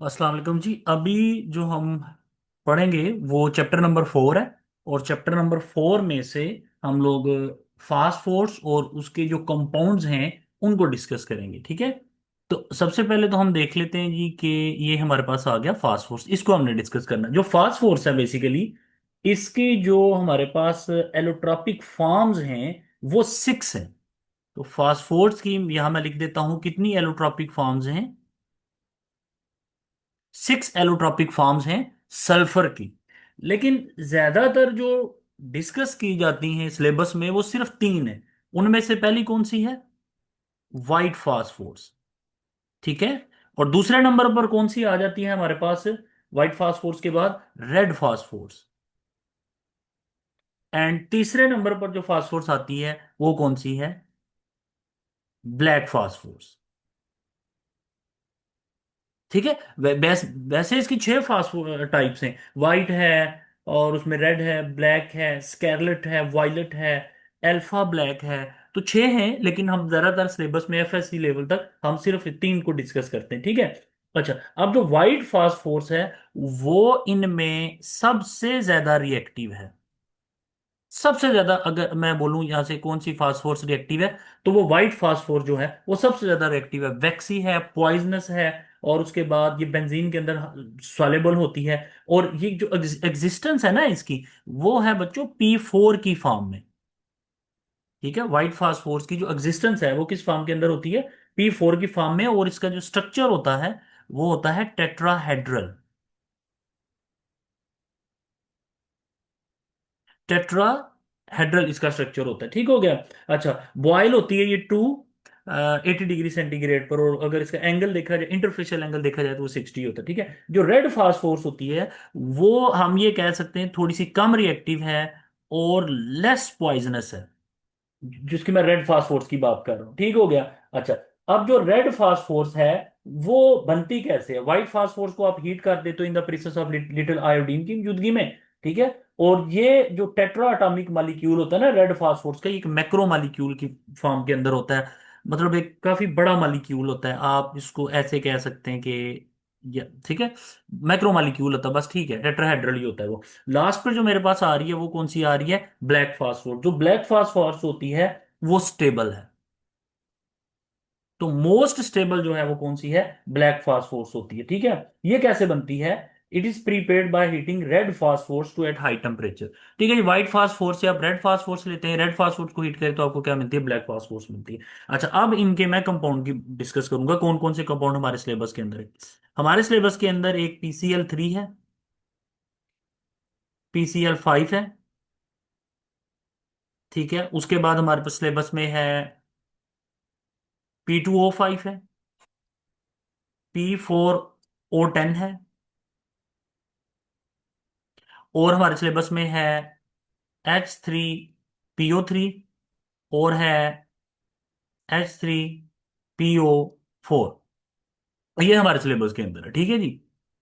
अस्सलाम वालेकुम जी। अभी जो हम पढ़ेंगे वो चैप्टर नंबर 4 है। और चैप्टर नंबर 4 में से हम लोग फास्ट फूड्स और उसके जो कंपाउंड्स हैं उनको डिस्कस करेंगे, ठीक है। तो सबसे पहले तो हम देख लेते हैं जी कि ये हमारे पास आ गया फास्ट फूड्स, इसको हमने डिस्कस करना है। जो फास्ट फूड्स है बेसिकली इसके जो हमारे पास एलोट्रॉपिक फॉर्म्स हैं वो 6 हैं। तो फास्ट फूड्स की यहां मैं लिख देता हूं कितनी एलोट्रॉपिक फॉर्म्स हैं। 6 एलोट्रॉपिक फॉर्म्स हैं सल्फर की। लेकिन ज्यादातर जो डिस्कस की जाती हैं सिलेबस में वो सिर्फ 3 है। उनमें से पहली कौन सी है? वाइट फास्फोर्स, ठीक है। और दूसरे नंबर पर कौन सी आ जाती है हमारे पास वाइट फास्फोर्स के बाद? Red phosphorus. एंड तीसरे नंबर पर जो फास्फोर्स आती है वो कौन सी है? ब्लैक फास्फोर्स, ठीक है। वैसे इसकी 6 टाइप्स हैं। वाइट है, और उसमें रेड है, ब्लैक है, स्कारलेट है, वायलेट है, अल्फा ब्लैक है। तो 6 हैं, लेकिन हम ज्यादातर सिलेबस में एफएससी लेवल तक हम सिर्फ 3 को डिस्कस करते हैं, ठीक है। अच्छा, अब जो वाइट फास्फोर्स है वो इनमें सबसे ज्यादा रिएक्टिव है। सबसे ज्यादा अगर मैं बोलूं यहां से कौन सी फास्फोर्स रिएक्टिव है, तो वो व्हाइट फास्फोर जो है वो सबसे ज्यादा रिएक्टिव है। वैक्सी है, पॉइजनस है, और उसके बाद ये बेंजीन के अंदर सॉलेबल होती है। और ये जो एग्जिस्टेंस है ना इसकी, वो है बच्चों P4 की फॉर्म में, ठीक है। व्हाइट फास्फोर्स की जो एग्जिस्टेंस है वो किस फॉर्म के अंदर होती है? P4 की फॉर्म में। और इसका जो स्ट्रक्चर होता है वो होता है टेट्राहेड्रल। टेट्राहेड्रल इसका स्ट्रक्चर होता है, ठीक हो गया। अच्छा, बॉयल होती है ये 80 डिग्री सेंटीग्रेड पर, और अगर इसका एंगल देखा जाए, इंटरफेशियल एंगल देखा जाए, तो वो 60 होता है, ठीक है। जो रेड फास्फोर्स होती है वो हम ये कह सकते हैं थोड़ी सी कम रिएक्टिव है और लेस पॉइजनस है, जिसकी मैं रेड फास्फोर्स की बात कर रहा हूँ, ठीक हो गया। अच्छा, अब जो रेड फास्फोर्स है वो बनती कैसे है? व्हाइट फास्फोर्स को आप हीट कर दे तो in the presence of little iodine की मौजूदगी में, ठीक है। और ये जो टेट्रा अटॉमिक मालिक्यूल होता है ना रेड फास्फोर्स का, एक मैक्रो मालिक्यूल की फॉर्म के अंदर होता है। मतलब एक काफी बड़ा मालिक्यूल होता है, आप इसको ऐसे कह सकते हैं कि ठीक है, मैक्रो मालिक्यूल होता है बस, ठीक है। टेट्राहेड्रल ही होता है वो। लास्ट पे जो मेरे पास आ रही है वो कौन सी आ रही है? Black phosphor. जो ब्लैक फास्फोरस होती है वो स्टेबल है। तो मोस्ट स्टेबल जो है वो कौन सी है? ब्लैक फास्फोर्स होती है, ठीक है। ये कैसे बनती है? It is prepared by heating red phosphorus to at high temperature, ठीक है। व्हाइट फास्फोर्स से आप रेड फास्फोर्स लेते हैं, रेड फास्फोर्स को हीट करें तो आपको क्या मिलती है? ब्लैक फास्फोर्स मिलती है। अच्छा, अब इनके मैं कंपाउंड की डिस्कस करूंगा, कौन कौन से कंपाउंड हमारे सिलेबस के अंदर है। हमारे सिलेबस के अंदर एक PCl3 है, PCl5 है, ठीक है। उसके बाद हमारे पास सिलेबस में है P2O5 है, P4O10 है, और हमारे सिलेबस में है H3PO3, और है H3PO4। ये हमारे सिलेबस के अंदर है, ठीक है जी।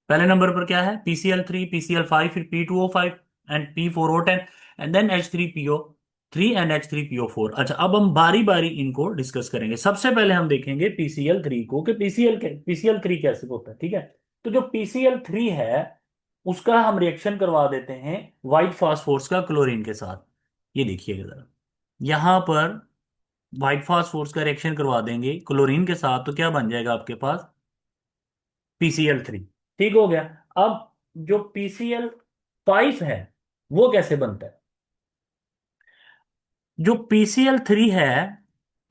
पहले नंबर पर क्या है? PCl3, PCl5, फिर P2O5 and P4O10, and then H3PO3 and H3PO4। अच्छा, अब हम बारी बारी इनको डिस्कस करेंगे। सबसे पहले हम देखेंगे PCl3 को कि PCl3 कैसे होता है, ठीक है। तो जो PCl3 है उसका हम रिएक्शन करवा देते हैं व्हाइट फास्फोर्स का क्लोरीन के साथ। ये देखिएगा जरा, यहां पर व्हाइट फास्फोर्स का रिएक्शन करवा देंगे क्लोरीन के साथ तो क्या बन जाएगा आपके पास? PCl3, ठीक हो गया। अब जो PCl5 है वो कैसे बनता है? जो PCl3 है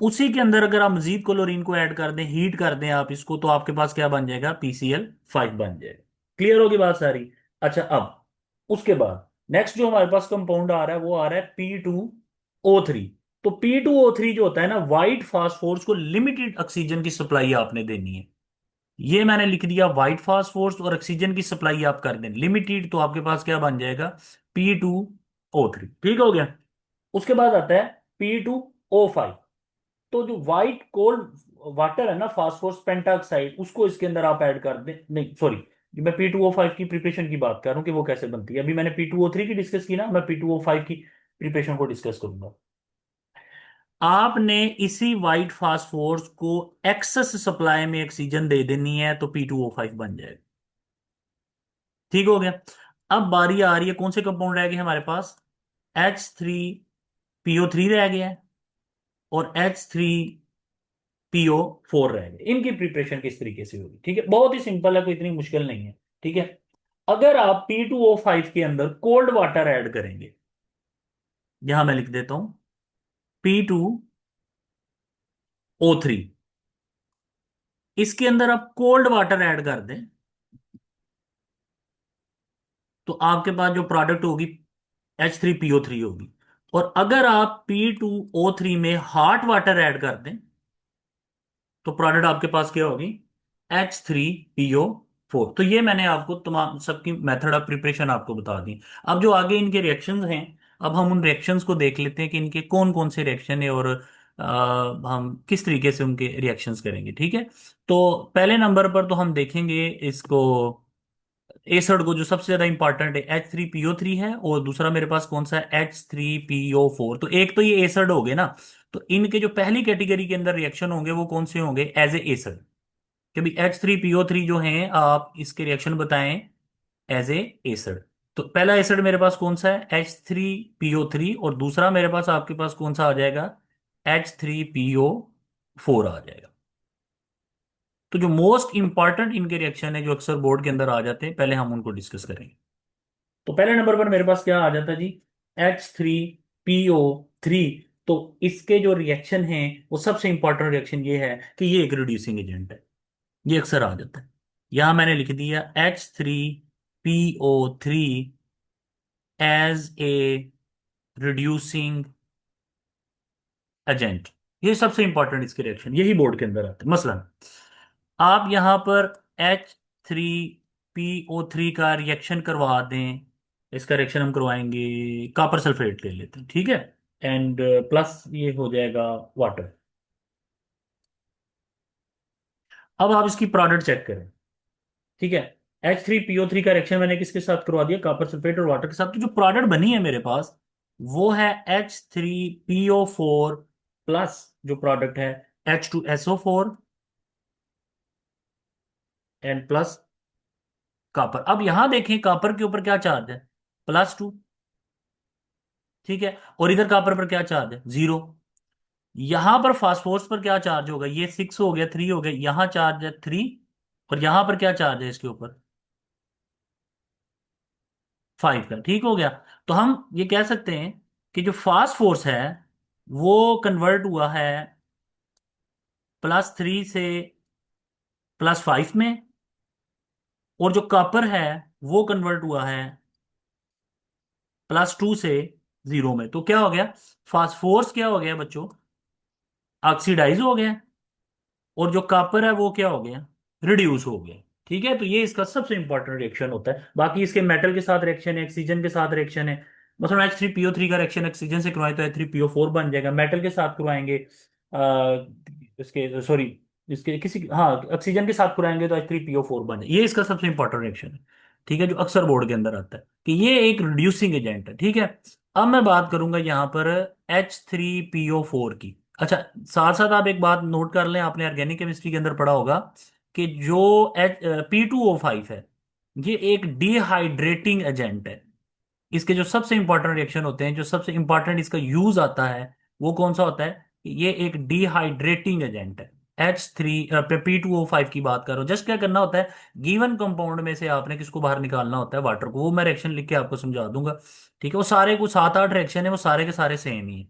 उसी के अंदर अगर आप मजीद क्लोरीन को ऐड कर दें, हीट कर दें आप इसको, तो आपके पास क्या बन जाएगा? PCl5 बन जाएगा। क्लियर होगी बात सारी? अच्छा, अब उसके बाद नेक्स्ट जो हमारे पास कंपाउंड आ रहा है वो आ रहा है P2O3। तो P2O3 जो होता है ना, व्हाइट फास्फोर्स को लिमिटेड ऑक्सीजन की सप्लाई आपने देनी है। ये मैंने लिख दिया, व्हाइट फास्फोर्स और ऑक्सीजन की सप्लाई आप कर दें लिमिटेड, तो आपके पास क्या बन जाएगा? P2O3, ठीक हो गया। उसके बाद आता है P2O5। तो जो व्हाइट कोल्ड वाटर है ना, फास्फोरस पेंटाऑक्साइड, उसको इसके अंदर आप ऐड कर दें। नहीं सॉरी, मैं P2O5 की प्रिपरेशन की बात कर रहा हूँ कि वो कैसे बनती है। अभी मैंने P2O3 की डिस्कस की ना, मैं P2O5 की प्रिपरेशन को डिस्कस करूंगा। आपने इसी व्हाइट फास्फोर्स को एक्सेस सप्लाई में ऑक्सीजन दे देनी है तो P2O5 बन जाएगा। ठीक हो गया। अब बारी आ रही है, कौन से कंपाउंड रह गए हमारे पास? H3PO3 रह गया है और H3PO4 रह गए। इनकी प्रिपरेशन किस तरीके से होगी? ठीक है, बहुत ही सिंपल है, कोई इतनी मुश्किल नहीं है। ठीक है, अगर आप P2O5 के अंदर कोल्ड वाटर ऐड करेंगे, यहां मैं लिख देता हूं P2O3, इसके अंदर आप कोल्ड वाटर ऐड कर दें, तो आपके पास जो प्रोडक्ट होगी H3PO3 होगी। और अगर आप P2O3 में हॉट वाटर ऐड कर दें, तो प्रोडक्ट आपके पास क्या होगी? H3PO4। तो ये मैंने आपको तमाम सबकी मेथड ऑफ प्रिपरेशन आपको बता दी। अब जो आगे इनके रिएक्शंस हैं, अब हम उन रिएक्शंस को देख लेते हैं कि इनके कौन कौन से रिएक्शन है और हम किस तरीके से उनके रिएक्शंस करेंगे। ठीक है, तो पहले नंबर पर तो हम देखेंगे इसको, एसिड को, जो सबसे ज्यादा इंपॉर्टेंट है H3PO3 है, और दूसरा मेरे पास कौन सा है? H3PO4। तो एक तो ये एसिड हो गए ना, तो इनके जो पहली कैटेगरी के अंदर रिएक्शन होंगे वो कौन से होंगे? As a acid. कि भाई H3PO3 जो है, आप इसके रिएक्शन बताएं एज ए एसिड। तो पहला एसिड मेरे पास कौन सा है? H3PO3। और दूसरा मेरे पास, आपके पास कौन सा आ जाएगा? H3PO4 आ जाएगा। तो जो मोस्ट इंपॉर्टेंट इनके रिएक्शन है जो अक्सर बोर्ड के अंदर आ जाते हैं, पहले हम उनको डिस्कस करेंगे। तो पहले नंबर पर मेरे पास क्या आ जाता है जी? H3PO3। तो इसके जो रिएक्शन है, वो सबसे इंपॉर्टेंट रिएक्शन ये है कि ये एक रिड्यूसिंग एजेंट है। ये अक्सर आ जाता है। यहां मैंने लिख दिया H3PO3 as a reducing agent. ये सबसे इंपॉर्टेंट इसके रिएक्शन, यही बोर्ड के अंदर आते हैं। मसलन आप यहां पर H3PO3 का रिएक्शन करवा दें, इसका रिएक्शन हम करवाएंगे, कॉपर सल्फेट ले लेते हैं, ठीक है, एंड प्लस ये हो जाएगा वाटर। अब आप इसकी प्रोडक्ट चेक करें। ठीक है, H3PO3 का रिएक्शन मैंने किसके साथ करवा दिया? कॉपर सल्फेट और वाटर के साथ। तो जो प्रोडक्ट बनी है मेरे पास, वो है H3PO4 प्लस जो प्रोडक्ट है H2SO4 एंड प्लस कॉपर। अब यहां देखें कॉपर के ऊपर क्या चार्ज है? +2। ठीक है, और इधर कॉपर पर क्या चार्ज है? 0। यहां पर फास्फोरस पर क्या चार्ज होगा? ये 6 हो गया, 3 हो गया, यहां चार्ज है 3, और यहां पर क्या चार्ज है इसके ऊपर? 5 का। ठीक हो गया। तो हम ये कह सकते हैं कि जो फास्फोरस है वो कन्वर्ट हुआ है +3 से +5 में, और जो कॉपर है वो कन्वर्ट हुआ है +2 से 0 में। तो क्या हो गया? फास्फोरस क्या हो गया बच्चों? ऑक्सीडाइज हो गया, और जो कॉपर है वो क्या हो गया? रिड्यूस हो गया। ठीक है, तो ये इसका सबसे इंपॉर्टेंट रिएक्शन होता है। बाकी इसके मेटल के साथ रिएक्शन है, ऑक्सीजन के साथ रिएक्शन है। मतलब H3PO3 का रिएक्शन ऑक्सीजन से करवाएं तो H3PO4 बन जाएगा। मेटल के साथ करवाएंगे, इसके सॉरी, इसके किसी, हाँ, ऑक्सीजन के साथ कराएंगे तो H3PO4 बन जाए। ये इसका सबसे इंपॉर्टेंट रिएक्शन है। ठीक है, जो अक्सर बोर्ड के अंदर आता है कि ये एक रिड्यूसिंग एजेंट है। ठीक है, अब मैं बात करूंगा यहाँ पर H3PO4 की। अच्छा, साथ साथ आप एक बात नोट कर लें, आपने ऑर्गेनिक केमिस्ट्री के अंदर पढ़ा होगा कि जो P2O5 है, ये एक डिहाइड्रेटिंग एजेंट है। इसके जो सबसे इंपॉर्टेंट रिएक्शन होते हैं, जो सबसे इंपॉर्टेंट इसका यूज आता है, वो कौन सा होता है? ये एक डिहाइड्रेटिंग एजेंट है। P2O5 की बात करो, जस्ट क्या करना होता है, गिवन कंपाउंड में से आपने किसको बाहर निकालना होता है? वाटर को। वो मैं रिएक्शन लिख के आपको समझा दूंगा। ठीक है, वो सारे कुछ 7-8 रिएक्शन है, वो सारे के सारे सेम ही है।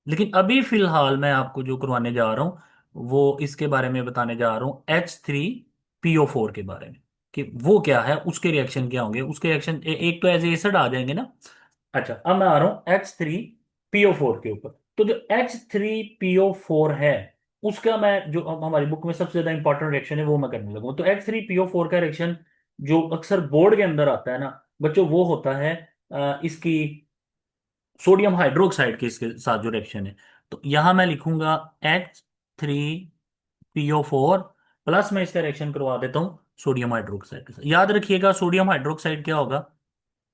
लेकिन अभी फिलहाल मैं आपको जो करवाने जा रहा हूँ वो इसके बारे में बताने जा रहा हूँ, H3PO4 के बारे में, कि वो क्या है, उसके रिएक्शन क्या होंगे। उसके रिएक्शन एक तो एज एसिड आ जाएंगे ना। अच्छा, अब मैं आ रहा हूँ H3PO4 के ऊपर। तो जो H3PO4 है, उसका मैं जो अब हमारी बुक में सबसे ज्यादा इंपॉर्टेंट रिएक्शन है वो मैं करने लगूँ। तो H3PO4 का रिएक्शन जो अक्सर बोर्ड के अंदर आता है ना बच्चों, वो होता है इसकी सोडियम हाइड्रोक्साइड के इसके साथ जो रिएक्शन है। तो यहां मैं लिखूंगा H3PO4 प्लस, मैं इसका रिएक्शन करवा देता हूं सोडियम हाइड्रोक्साइड के साथ। याद रखिएगा सोडियम हाइड्रोक्साइड क्या होगा?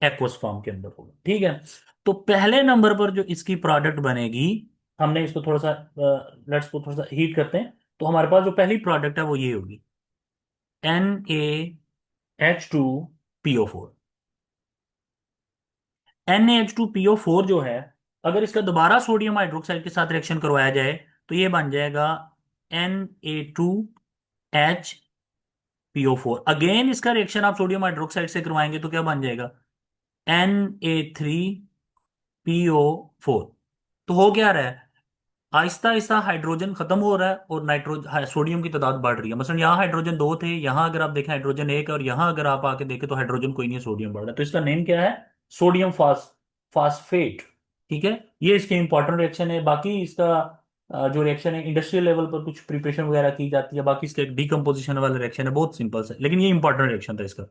एक्वस फॉर्म के अंदर होगा। ठीक है, तो पहले नंबर पर जो इसकी प्रोडक्ट बनेगी, हमने इसको थोड़ा सा, लेट्स को थोड़ा सा हीट करते हैं। तो हमारे पास जो पहली प्रोडक्ट है वो ये होगी NaH2PO4। NaH2PO4 जो है, अगर इसका दोबारा सोडियम हाइड्रोक्साइड के साथ रिएक्शन करवाया जाए तो ये बन जाएगा Na2HPO4। अगेन इसका रिएक्शन आप सोडियम हाइड्रोक्साइड से करवाएंगे तो क्या बन जाएगा? Na3PO4। तो हो क्या रहा है? आहिस्ता आहिस्ता हाइड्रोजन खत्म हो रहा है और नाइट्रोजन सोडियम की तादाद बढ़ रही है। मसलन यहाँ हाइड्रोजन दो थे, यहाँ अगर आप देखें हाइड्रोजन एक है, और यहाँ अगर आप आके देखें तो हाइड्रोजन कोई नहीं है, सोडियम बढ़ रहा है। तो इसका नेम क्या है? Sodium phosphate. ठीक है, ये इसके इंपॉर्टेंट रिएक्शन है। बाकी इसका जो रिएक्शन है इंडस्ट्रियल लेवल पर कुछ प्रिपरेशन वगैरह की जाती है, बाकी इसका एक डीकम्पोजिशन वाला रिएक्शन है, बहुत सिंपल है, लेकिन ये इंपॉर्टेंट रिएक्शन था इसका।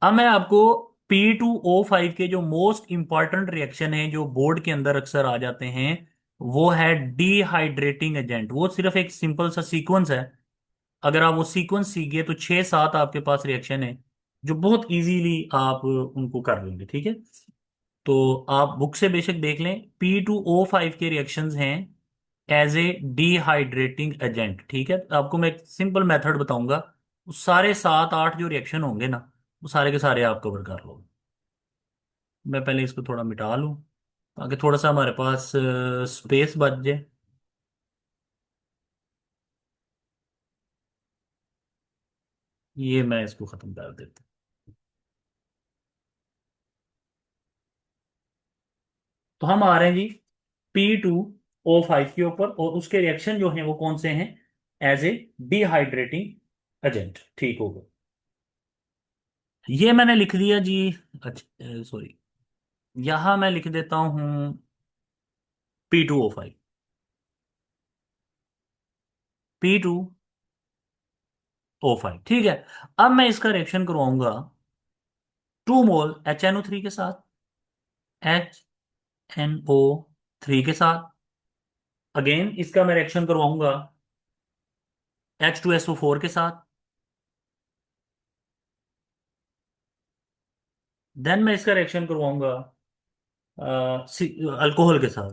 अब मैं आपको P2O5 के जो मोस्ट इंपॉर्टेंट रिएक्शन है जो बोर्ड के अंदर अक्सर आ जाते हैं, वो है डिहाइड्रेटिंग एजेंट। वो सिर्फ एक सिंपल सा सीक्वेंस है। अगर आप वो सीक्वेंस सीख गए तो 6-7 आपके पास रिएक्शन है जो बहुत इजीली आप उनको कर लेंगे। ठीक है, तो आप बुक से बेशक देख लें। P2O5 के रिएक्शंस हैं एज ए डिहाइड्रेटिंग एजेंट। ठीक है, तो आपको मैं एक सिंपल मेथड बताऊंगा, वो सारे 7-8 जो रिएक्शन होंगे ना, वो सारे के सारे आप कवर कर लो। मैं पहले इसको थोड़ा मिटा लूं ताकि थोड़ा सा हमारे पास स्पेस बच जाए। ये मैं इसको खत्म कर देता हूं। तो हम आ रहे हैं जी P2O5 के ऊपर, और उसके रिएक्शन जो हैं वो कौन से हैं? As a dehydrating agent. ठीक होगा, ये मैंने लिख दिया जी। अच्छा सॉरी, यहां मैं लिख देता हूं P2O5। P2O5 ठीक है। अब मैं इसका रिएक्शन करवाऊंगा 2 मोल HNO3 के साथ, HNO3 के साथ। अगेन इसका मैं रिएक्शन करवाऊंगा H2SO4 के साथ। देन मैं इसका रिएक्शन करवाऊंगा अल्कोहल के साथ,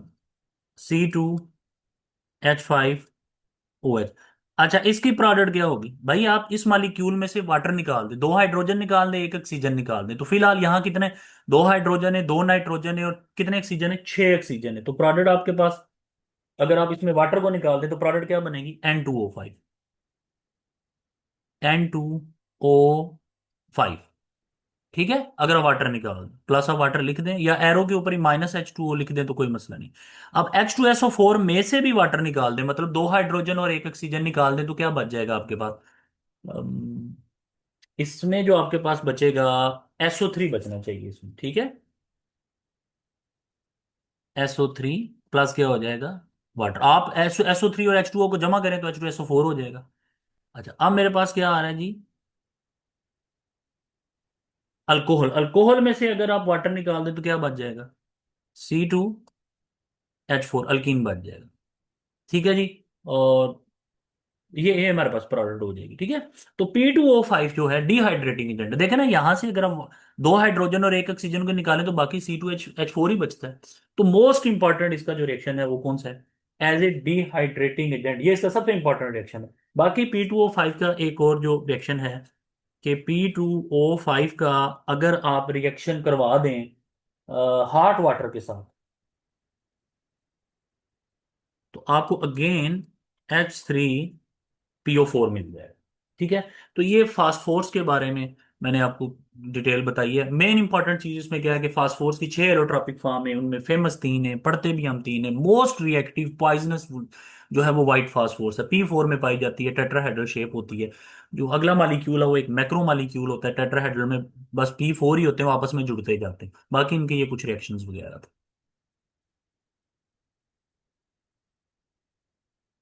C2H5OH। अच्छा, इसकी प्रोडक्ट क्या होगी भाई? आप इस मालिक्यूल में से वाटर निकाल दें, दो हाइड्रोजन निकाल दें, एक ऑक्सीजन निकाल दें, तो फिलहाल यहाँ कितने? दो हाइड्रोजन है, दो नाइट्रोजन है, और कितने ऑक्सीजन है? 6 ऑक्सीजन है। तो प्रोडक्ट आपके पास, अगर आप इसमें वाटर को निकाल दें तो प्रोडक्ट क्या बनेगी? N2O5। N2O5। ठीक है, अगर आप वाटर निकाल दें, प्लस आप वाटर लिख दें या एरो के ऊपर ही -H2O लिख दें तो कोई मसला नहीं। अब H2SO4 में से भी वाटर निकाल दें, मतलब दो हाइड्रोजन और एक ऑक्सीजन निकाल दें, तो क्या बच जाएगा आपके पास? अम, इसमें जो आपके पास बचेगा, SO3 बचना चाहिए इसमें। ठीक है, SO3 प्लस क्या हो जाएगा? वाटर। आप SO3 और H2O को जमा करें तो H2SO4 हो जाएगा। अच्छा, अब मेरे पास क्या आ रहा है जी? अल्कोहल। अल्कोहल में से अगर आप वाटर निकाल दें तो क्या बच जाएगा? C2H4 अल्कीन बच जाएगा। ठीक है जी, और ये हमारे पास प्रोडक्ट हो जाएगी। ठीक है, तो P2O5 जो है डिहाइड्रेटिंग एजेंट, देखे ना, यहां से अगर हम दो हाइड्रोजन और एक ऑक्सीजन को निकालें तो बाकी C2H4 ही बचता है। तो मोस्ट इंपॉर्टेंट इसका जो रिएक्शन है वो कौन सा है? एज ए डिहाइड्रेटिंग एजेंट, ये इसका सबसे इंपॉर्टेंट रिएक्शन है। बाकी P2O5 का एक और जो रिएक्शन है कि P2O5 का अगर आप रिएक्शन करवा दें हार्ट वाटर के साथ, तो आपको अगेन H3PO4 मिल जाएगा। ठीक है, तो ये फास्फोर्स के बारे में मैंने आपको डिटेल बताई है। मेन इंपॉर्टेंट चीज इसमें क्या है कि फास्फोर्स की 6 एलोट्रॉपिक फॉर्म है, उनमें फेमस 3 है, पढ़ते भी हम 3 है। मोस्ट रिएक्टिव पॉइजनस जो है वो वाइट फास्फोर्स है, P4 में पाई जाती है, टेट्राहेड्रल शेप होती है। जो अगला मालिक्यूल है वो एक मैक्रो मालिक्यूल होता है, टेट्राहेड्रल में बस P4 ही होते हैं, वो आपस में जुड़ते जाते हैं। बाकी इनके ये कुछ रिएक्शंस वगैरह थे।